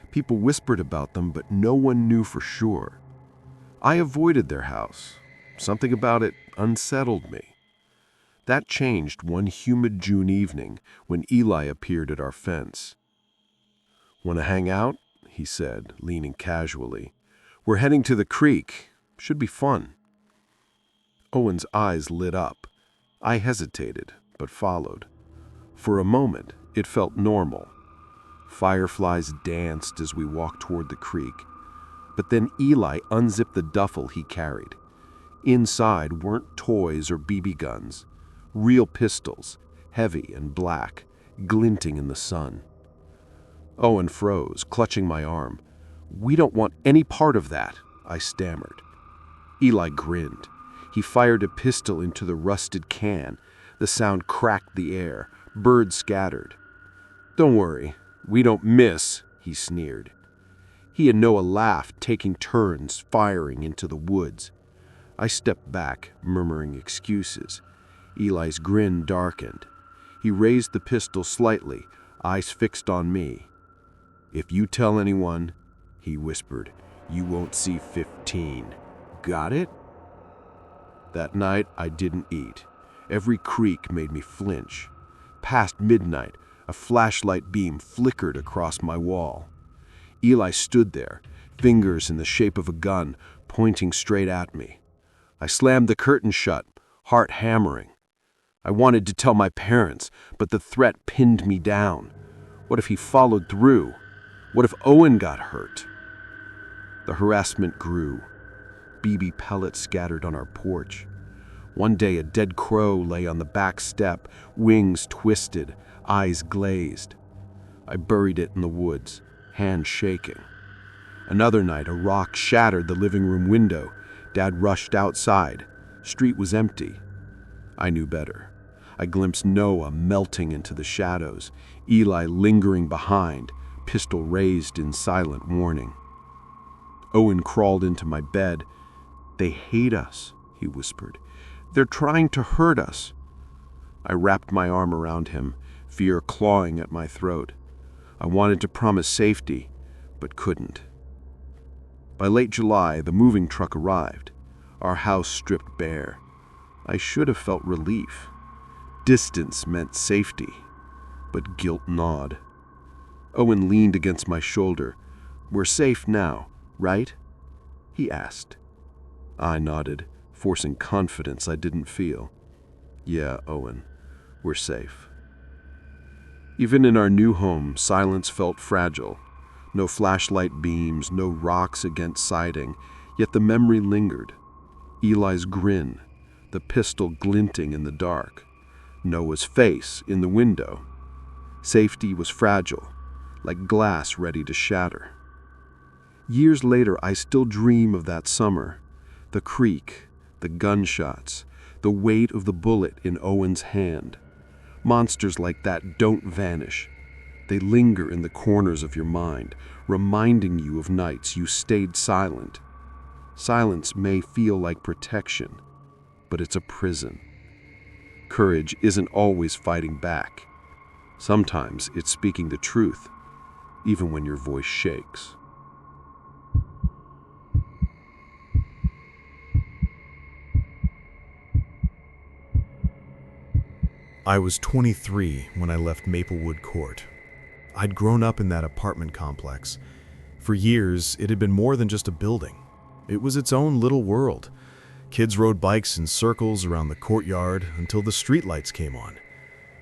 People whispered about them, but no one knew for sure. I avoided their house. Something about it unsettled me. That changed one humid June evening when Eli appeared at our fence. "Want to hang out?" he said, leaning casually. "We're heading to the creek. Should be fun." Owen's eyes lit up. I hesitated, but followed. For a moment, it felt normal. Fireflies danced as we walked toward the creek. But then Eli unzipped the duffel he carried. Inside weren't toys or BB guns. Real pistols, heavy and black, glinting in the sun. Owen froze, clutching my arm. "We don't want any part of that," I stammered. Eli grinned. He fired a pistol into the rusted can. The sound cracked the air. Birds scattered. "Don't worry, we don't miss," he sneered. He and Noah laughed, taking turns firing into the woods. I stepped back, murmuring excuses. Eli's grin darkened. He raised the pistol slightly, eyes fixed on me. "If you tell anyone," he whispered, "you won't see 15. Got it?" That night, I didn't eat. Every creak made me flinch. Past midnight, a flashlight beam flickered across my wall. Eli stood there, fingers in the shape of a gun, pointing straight at me. I slammed the curtain shut, heart hammering. I wanted to tell my parents, but the threat pinned me down. What if he followed through? What if Owen got hurt? The harassment grew. BB pellets scattered on our porch. One day a dead crow lay on the back step, wings twisted, eyes glazed. I buried it in the woods, hands shaking. Another night a rock shattered the living room window. Dad rushed outside. Street was empty. I knew better. I glimpsed Noah melting into the shadows, Eli lingering behind, pistol raised in silent warning. Owen crawled into my bed. "They hate us," he whispered. "They're trying to hurt us." I wrapped my arm around him, fear clawing at my throat. I wanted to promise safety, but couldn't. By late July, the moving truck arrived, our house stripped bare. I should have felt relief. Distance meant safety, but guilt gnawed. Owen leaned against my shoulder. "We're safe now, right?" he asked. I nodded, forcing confidence I didn't feel. "Yeah, Owen, we're safe." Even in our new home, silence felt fragile. No flashlight beams, no rocks against siding, yet the memory lingered. Eli's grin, the pistol glinting in the dark, Noah's face in the window. Safety was fragile, like glass ready to shatter. Years later, I still dream of that summer. The creak, the gunshots, the weight of the bullet in Owen's hand. Monsters like that don't vanish. They linger in the corners of your mind, reminding you of nights you stayed silent. Silence may feel like protection, but it's a prison. Courage isn't always fighting back. Sometimes it's speaking the truth, even when your voice shakes. I was 23 when I left Maplewood Court. I'd grown up in that apartment complex. For years, it had been more than just a building. It was its own little world. Kids rode bikes in circles around the courtyard until the streetlights came on.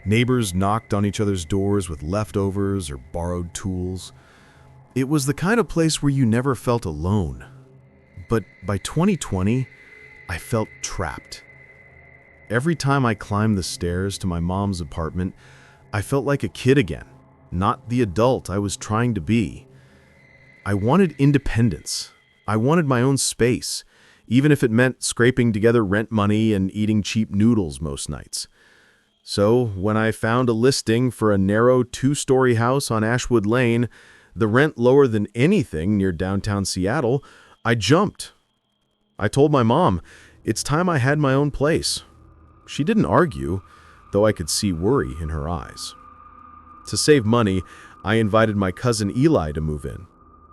Neighbors knocked on each other's doors with leftovers or borrowed tools. It was the kind of place where you never felt alone. But by 2020, I felt trapped. Every time I climbed the stairs to my mom's apartment, I felt like a kid again, not the adult I was trying to be. I wanted independence. I wanted my own space, even if it meant scraping together rent money and eating cheap noodles most nights. So when I found a listing for a narrow 2-story house on Ashwood Lane, the rent lower than anything near downtown Seattle, I jumped. I told my mom, it's time I had my own place. She didn't argue, though I could see worry in her eyes. To save money, I invited my cousin Eli to move in.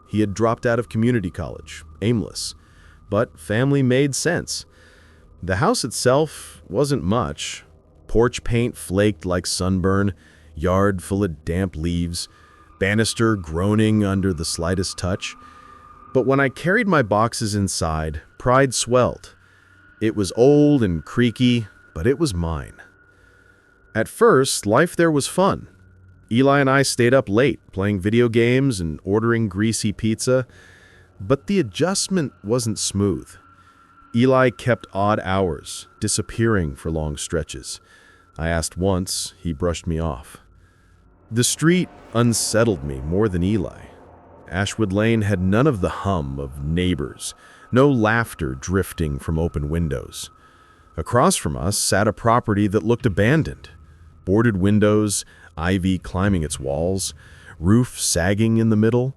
He had dropped out of community college, aimless, but family made sense. The house itself wasn't much. Porch paint flaked like sunburn, yard full of damp leaves, banister groaning under the slightest touch. But when I carried my boxes inside, pride swelled. It was old and creaky, but it was mine. At first, life there was fun. Eli and I stayed up late, playing video games and ordering greasy pizza, but the adjustment wasn't smooth. Eli kept odd hours, disappearing for long stretches. I asked once, he brushed me off. The street unsettled me more than Eli. Ashwood Lane had none of the hum of neighbors, no laughter drifting from open windows. Across from us sat a property that looked abandoned. Boarded windows, ivy climbing its walls, roof sagging in the middle.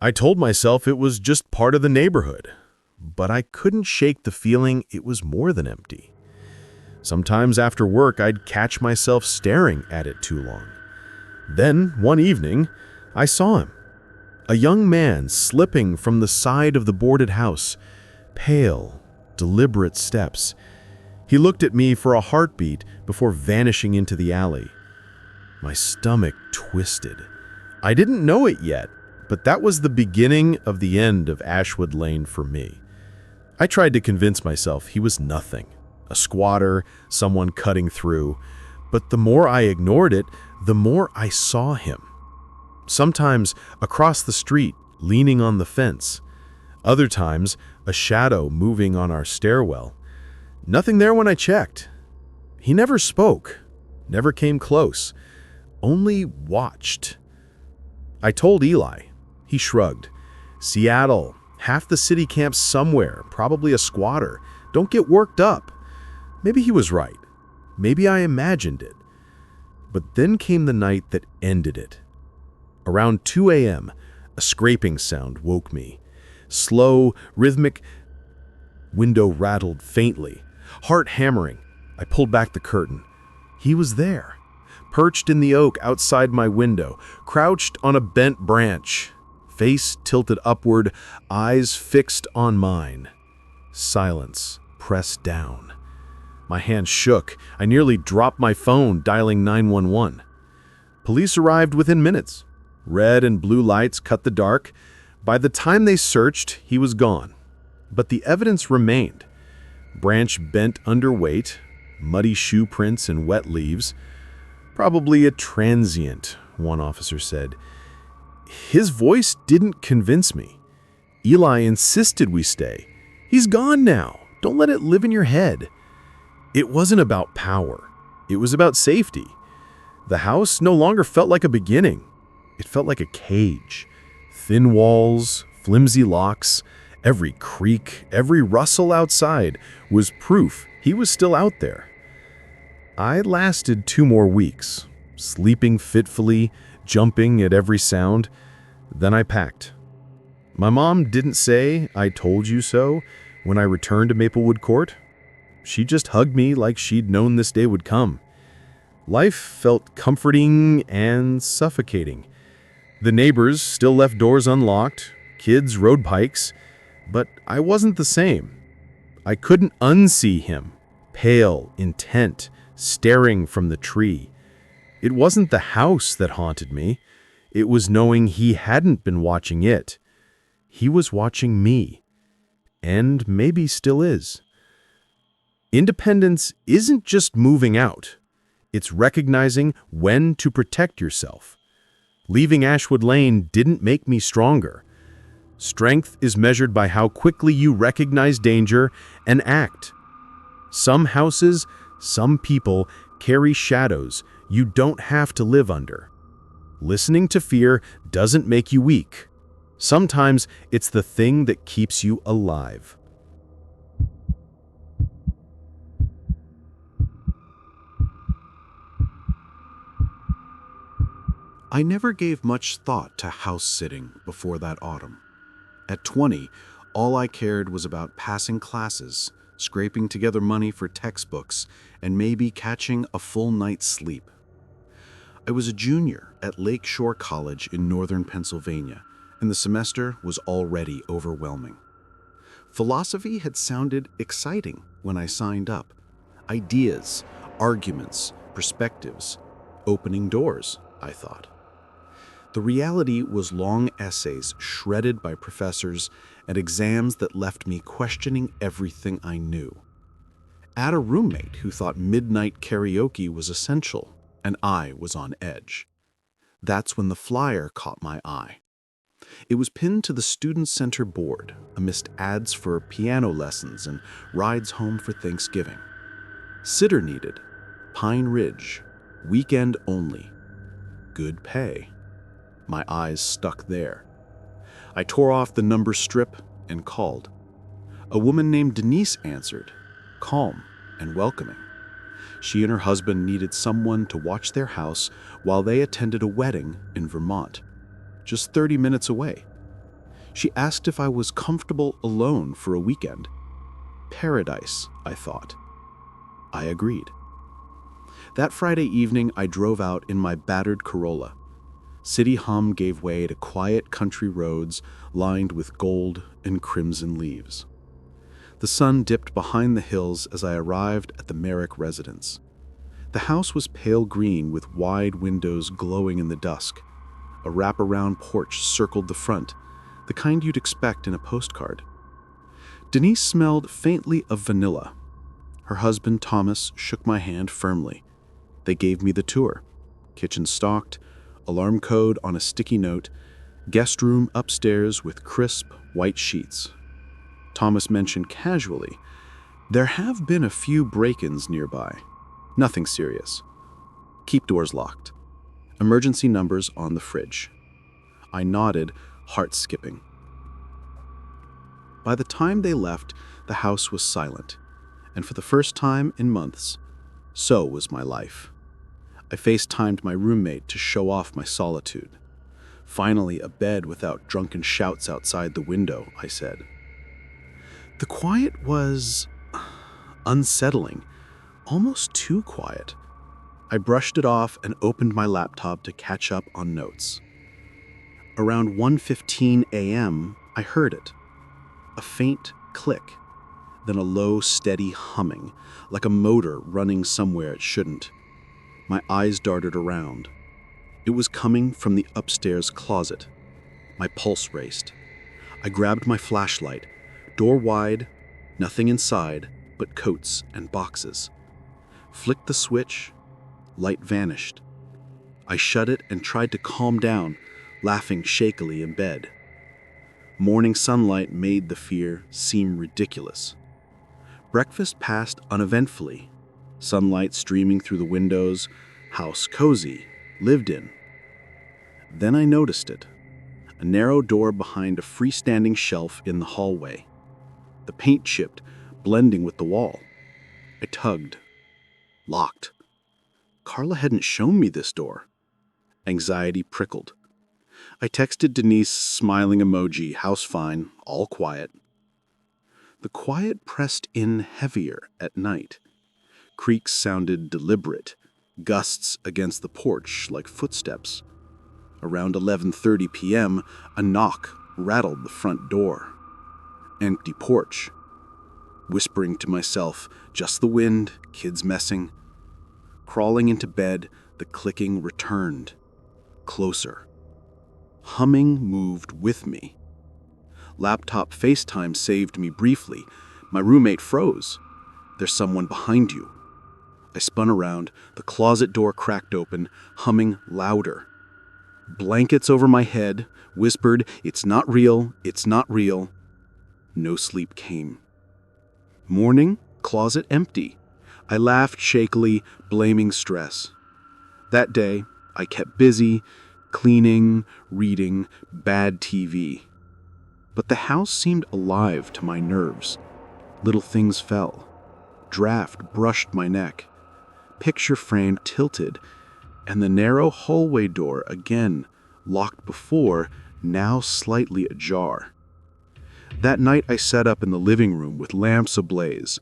I told myself it was just part of the neighborhood, but I couldn't shake the feeling it was more than empty. Sometimes after work, I'd catch myself staring at it too long. Then, one evening, I saw him. A young man slipping from the side of the boarded house, pale, deliberate steps. He looked at me for a heartbeat before vanishing into the alley. My stomach twisted. I didn't know it yet, but that was the beginning of the end of Ashwood Lane for me. I tried to convince myself he was nothing, a squatter, someone cutting through, but the more I ignored it, the more I saw him. Sometimes across the street, leaning on the fence. Other times, a shadow moving on our stairwell. Nothing there when I checked. He never spoke, never came close, only watched. I told Eli. He shrugged. Seattle, half the city camps somewhere, probably a squatter. Don't get worked up. Maybe he was right. Maybe I imagined it. But then came the night that ended it. Around 2 a.m., a scraping sound woke me. Slow, rhythmic. Window rattled faintly. Heart hammering. I pulled back the curtain. He was there, perched in the oak outside my window, crouched on a bent branch, face tilted upward, eyes fixed on mine. Silence pressed down. My hand shook. I nearly dropped my phone, dialing 911. Police arrived within minutes. Red and blue lights cut the dark. By the time they searched, he was gone. But the evidence remained. Branch bent under weight, muddy shoe prints and wet leaves. Probably a transient, one officer said. His voice didn't convince me. Eli insisted we stay. He's gone now. Don't let it live in your head. It wasn't about power. It was about safety. The house no longer felt like a beginning. It felt like a cage. Thin walls, flimsy locks, every creak, every rustle outside was proof he was still out there. I lasted 2 more weeks, sleeping fitfully, jumping at every sound. Then I packed. My mom didn't say, "I told you so," when I returned to Maplewood Court. She just hugged me like she'd known this day would come. Life felt comforting and suffocating. The neighbors still left doors unlocked, kids rode bikes, but I wasn't the same. I couldn't unsee him, pale, intent, staring from the tree. It wasn't the house that haunted me. It was knowing he hadn't been watching it. He was watching me, and maybe still is. Independence isn't just moving out. It's recognizing when to protect yourself. Leaving Ashwood Lane didn't make me stronger. Strength is measured by how quickly you recognize danger and act. Some houses, some people carry shadows you don't have to live under. Listening to fear doesn't make you weak. Sometimes it's the thing that keeps you alive. I never gave much thought to house sitting before that autumn. At 20, all I cared was about passing classes, scraping together money for textbooks, and maybe catching a full night's sleep. I was a junior at Lake Shore College in northern Pennsylvania, and the semester was already overwhelming. Philosophy had sounded exciting when I signed up. Ideas, arguments, perspectives, opening doors, I thought. The reality was long essays shredded by professors and exams that left me questioning everything I knew. Add a roommate who thought midnight karaoke was essential, and I was on edge. That's when the flyer caught my eye. It was pinned to the Student Center board amidst ads for piano lessons and rides home for Thanksgiving. Sitter needed, Pine Ridge, weekend only, good pay. My eyes stuck there. I tore off the number strip and called. A woman named Denise answered, calm and welcoming. She and her husband needed someone to watch their house while they attended a wedding in Vermont, just 30 minutes away. She asked if I was comfortable alone for a weekend. Paradise, I thought. I agreed. That Friday evening, I drove out in my battered Corolla. City hum gave way to quiet country roads lined with gold and crimson leaves. The sun dipped behind the hills as I arrived at the Merrick residence. The house was pale green with wide windows glowing in the dusk. A wraparound porch circled the front, the kind you'd expect in a postcard. Denise smelled faintly of vanilla. Her husband, Thomas, shook my hand firmly. They gave me the tour. Kitchen stocked, alarm code on a sticky note, guest room upstairs with crisp, white sheets. Thomas mentioned casually, "There have been a few break-ins nearby. Nothing serious. Keep doors locked. Emergency numbers on the fridge." I nodded, heart skipping. By the time they left, the house was silent, and for the first time in months, so was my life. I FaceTimed my roommate to show off my solitude. Finally, a bed without drunken shouts outside the window, I said. The quiet was unsettling, almost too quiet. I brushed it off and opened my laptop to catch up on notes. Around 1:15 a.m., I heard it. A faint click, then a low, steady humming, like a motor running somewhere it shouldn't. My eyes darted around. It was coming from the upstairs closet. My pulse raced. I grabbed my flashlight. Door wide, nothing inside but coats and boxes. Flicked the switch. Light vanished. I shut it and tried to calm down, laughing shakily in bed. Morning sunlight made the fear seem ridiculous. Breakfast passed uneventfully. Sunlight streaming through the windows, house cozy, lived in. Then I noticed it. A narrow door behind a freestanding shelf in the hallway. The paint chipped, blending with the wall. I tugged. Locked. Carla hadn't shown me this door. Anxiety prickled. I texted Denise, smiling emoji, house fine, all quiet. The quiet pressed in heavier at night. Creaks sounded deliberate, gusts against the porch like footsteps. Around 11:30 p.m., a knock rattled the front door. Empty porch. Whispering to myself, just the wind, kids messing. Crawling into bed, the clicking returned. Closer. Humming moved with me. Laptop FaceTime saved me briefly. My roommate froze. There's someone behind you. I spun around, the closet door cracked open, humming louder. Blankets over my head, whispered, "It's not real, it's not real." No sleep came. Morning, closet empty. I laughed shakily, blaming stress. That day, I kept busy, cleaning, reading, bad TV. But the house seemed alive to my nerves. Little things fell. Draft brushed my neck. Picture frame tilted, and the narrow hallway door again, locked before, now slightly ajar. That night I sat up in the living room with lamps ablaze.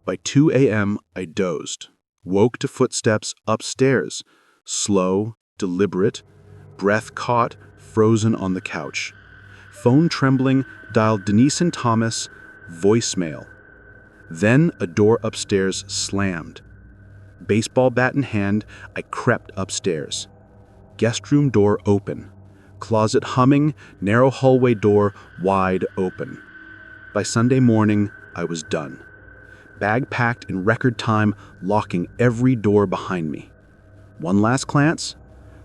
By 2 a.m. I dozed, woke to footsteps upstairs, slow, deliberate, breath caught, frozen on the couch. Phone trembling, dialed Denise and Thomas, voicemail. Then a door upstairs slammed. Baseball bat in hand, I crept upstairs. Guest room door open. Closet humming, narrow hallway door wide open. By Sunday morning, I was done. Bag packed in record time, locking every door behind me. One last glance,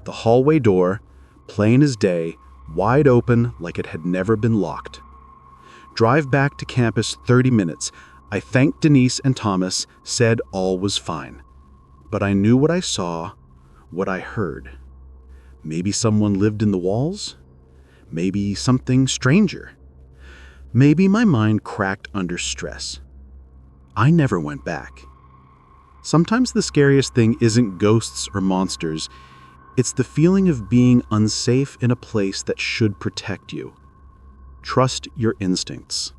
the hallway door, plain as day, wide open like it had never been locked. Drive back to campus 30 minutes. I thanked Denise and Thomas, said all was fine. But I knew what I saw, what I heard. Maybe someone lived in the walls? Maybe something stranger? Maybe my mind cracked under stress. I never went back. Sometimes the scariest thing isn't ghosts or monsters. It's the feeling of being unsafe in a place that should protect you. Trust your instincts.